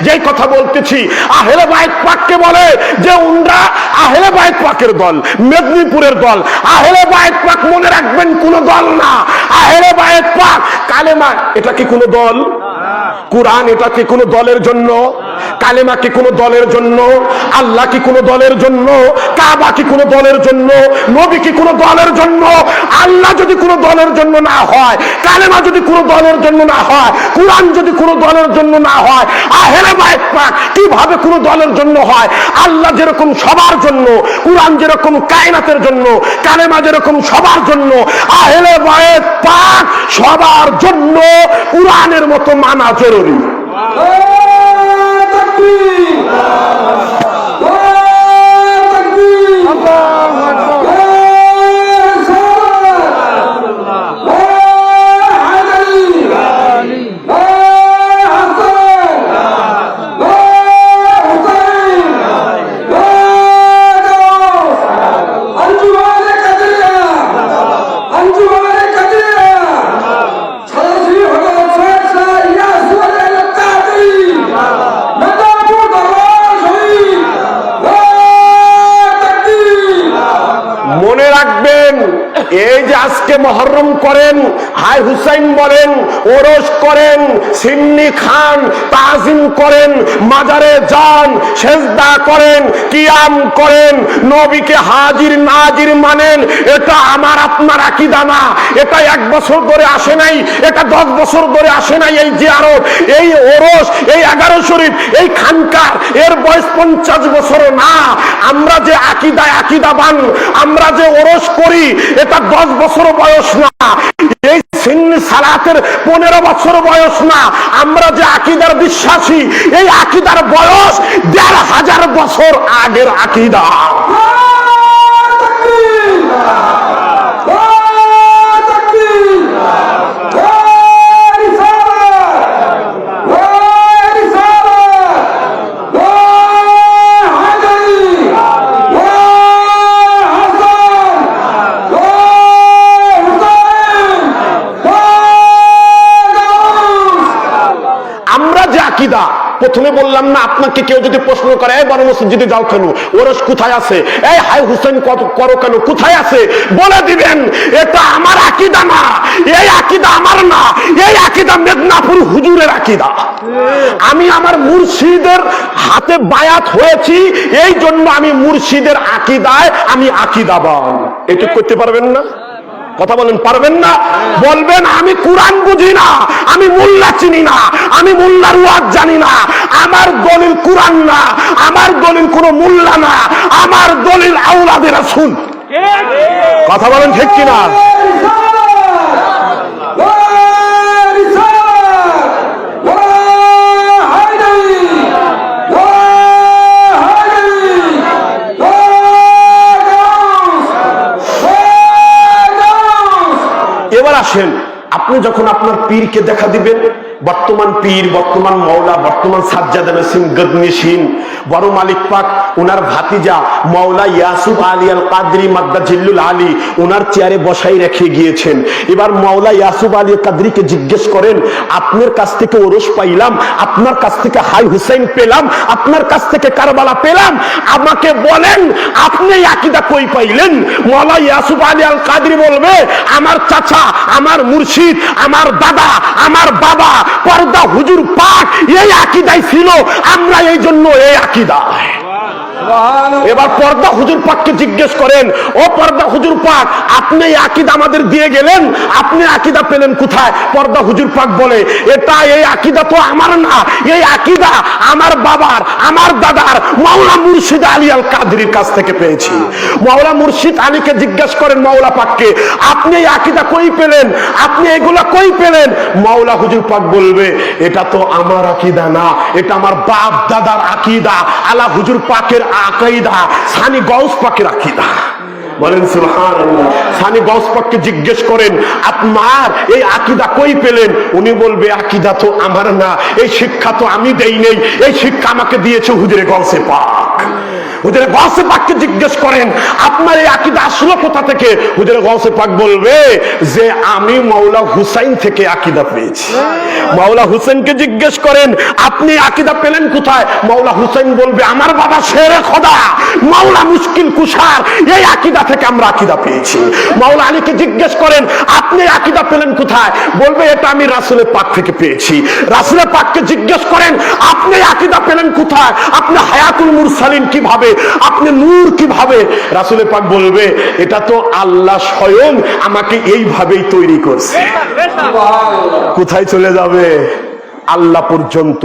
যেই কথা বলতেছি, আহলে বাইত পাককে বলে যে উনরা আহলে বাইত পাকের দল, মেদিনীপুরের দল। আহলে বাইত পাক মনে রাখবেন কোন দল না। আহলে বাইত পাক কালেমা এটা কি কোন দল? কুরআন এটা কি কোন দলের জন্য? কালেমা কি কোন দলের জন্য? আল্লাহ কি কোন দলের জন্য? কাবা কি কোন দলের জন্য? নবী কি কোন দলের জন্য? আল্লাহ যদি কোন দলের জন্য না হয়, কালেমা যদি কোন দলের জন্য না হয়, কুরআন যদি কোন দলের জন্য না হয়, আহলে বাইত পাক কিভাবে কোন দলের জন্য হয়? আল্লাহ যেরকম সবার জন্য, কুরআন যেরকম কায়নাতের জন্য, কালেমা যেরকম সবার জন্য, আহলে বাইত পাক সবার জন্য কুরআনের মতো মানা জরুরি। এই যে আজকে মুহররম করেন, হাই হুসাইন বলেন, ওরস করেন, সিন্নি খান, তাজিম করেন, মাজারে যান, সেজদা করেন, কিয়াম করেন, নবীকে হাজির নাজির মানেন, এটা আমার আপনার আকীদা না। এটা 1 বছর ধরে আসে নাই, এটা 10 বছর ধরে আসে নাই। এই জিয়ারত, এই ওরস, এই 11 শরীফ, এই খানকার এর বয়স 50 বছর না। আমরা যে আকীদাবান, আমরা যে ওরস করি, এটা 10 বছর বয়স না। এই সিন্নি সালাতের 15 বছর বয়স না। আমরা যে আকীদার বিশ্বাসী, এই আকীদার বয়স 1500 বছর আগের আকীদা। প্রথমে বললাম না, আপনাকে কেউ যদি প্রশ্ন করে বড় মসজিদে যাও কেন, ওরস কোথায় আছে, এই হাই হুসাইন করো কেন, কোথায় আছে বলে দিবেন। এটা আমার আকীদা না, এই আকীদা আমার না, এই আকীদা মেদিনীপুর হুজুরের আকীদা। আমি আমার মুর্শিদের হাতে বায়াত হয়েছি, এই জন্য আমি মুর্শিদের আকীদায় আমি আকীদাবান। এটা করতে পারবেন না? কথা বলেন, পারবেন না? বলবেন আমি কুরআন বুঝি না, আমি মোল্লা চিনি না, আমি মোল্লার ওয়াজ জানি না। আমার দলিল কুরআন না, আমার দলিল কোন মোল্লা না, আমার দলিল আওলাদের রাসূল। কথা বলেন ঠিক কিনা? এবার আসেন, আপনি যখন আপনার পীরকে দেখা দিবেন, বর্তমান পীর, বর্তমান মাওলা, বর্তমান সাজ্জাদ নসিম গদনিশিন, বড় মালিক পাক ওনার ভাতিজা মাওলা ইয়াসুফ আলী আল কাদরি মাদ্দাজিল্লুল আলী ওনার চেয়ারে বসাই রেখে গিয়েছেন। এবার মাওলা ইয়াসুফ আলী কাদরিকে জিজ্ঞেস করেন, আপনার কাছ থেকে ওরস পাইলাম, আপনার কাছ থেকে হাই হুসাইন পেলাম, আপনার কাছ থেকে কারবালা পেলাম, আমাকে বলেন আপনি আকীদা কই পাইলেন? মাওলা ইয়াসুফ আলী আল কাদরি বলবে, আমার চাচা, আমার মুর্শিদ, আমার দাদা, আমার বাবা পর্দা হুজুর পাক এই আকীদায় ছিল, আমরা এই জন্য এই আকীদায়। এবার পর্দা হুজুর পাককে জিজ্ঞেস করেন, ও পর্দা হুজুর পাক, আপনি এই আকীদা আমাদের দিয়ে গেলেন, আপনি আকীদা পেলেন কোথায়? পর্দা হুজুর পাক বলে, এটা এই আকীদা তো আমার না, এই আকীদা আমার বাবার, আমার দাদার মাওলা মুর্শিদ আলী আল কাদরির কাছ থেকে পেয়েছি। মাওলা মুর্শিদ আলীকে জিজ্ঞেস করেন মাওলা পাককে, আপনি এই আকীদা কই পেলেন, আপনি এগুলা কই পেলেন? মাওলা হুজুর পাক বলবে, এটা তো আমার আকীদা না, এটা আমার বাপ দাদার আকীদা, আলা হুজুর পাকের আকীদা, সানি গাউস পাকের আকীদা। বলেন সুবহানাল্লাহ। সানি গাউস পাককে জিজ্ঞেস করেন, আপনার এই আকীদা কই পেলেন? উনি বলবে, আকীদা তো আমার না, এই শিক্ষা তো আমি দেই নেই, এই শিক্ষা আমাকে দিয়েছে হুজুরে গাউসে পাক। হুজুরে গৌসে পাককে জিজ্ঞেস করেন আপনার এই আকীদা আসলো কোথা থেকে? হুজুরে গৌসে পাক বলবে যে আমি মাওলা হুসাইন থেকে আকীদা পেয়েছি। মাওলা হুসেনকে জিজ্ঞেস করেন আপনি আকীদা পেলেন কোথায়? মাওলা হুসাইন বলবে আমার বাবা শেরে খোদা মাওলা মুশকিল কুশার এই আকীদা থেকে আমরা আকীদা পেয়েছি। মাওলা আলীকে জিজ্ঞেস করেন আপনি আকীদা পেলেন কোথায়? বলবে এটা আমি রাসূলের পাক থেকে পেয়েছি। রাসূলের পাককে জিজ্ঞেস করেন আপনি আকীদা পেলেন কোথায়? আপনি হায়াতুল মুরসালিন কিভাবে, আপনি নূর কিভাবে? রাসূলের পাক বলবে এটা তো আল্লাহ স্বয়ং আমাকে এইভাবেই তৈরি করছে। কোথায় চলে যাবে? আল্লাহ পর্যন্ত।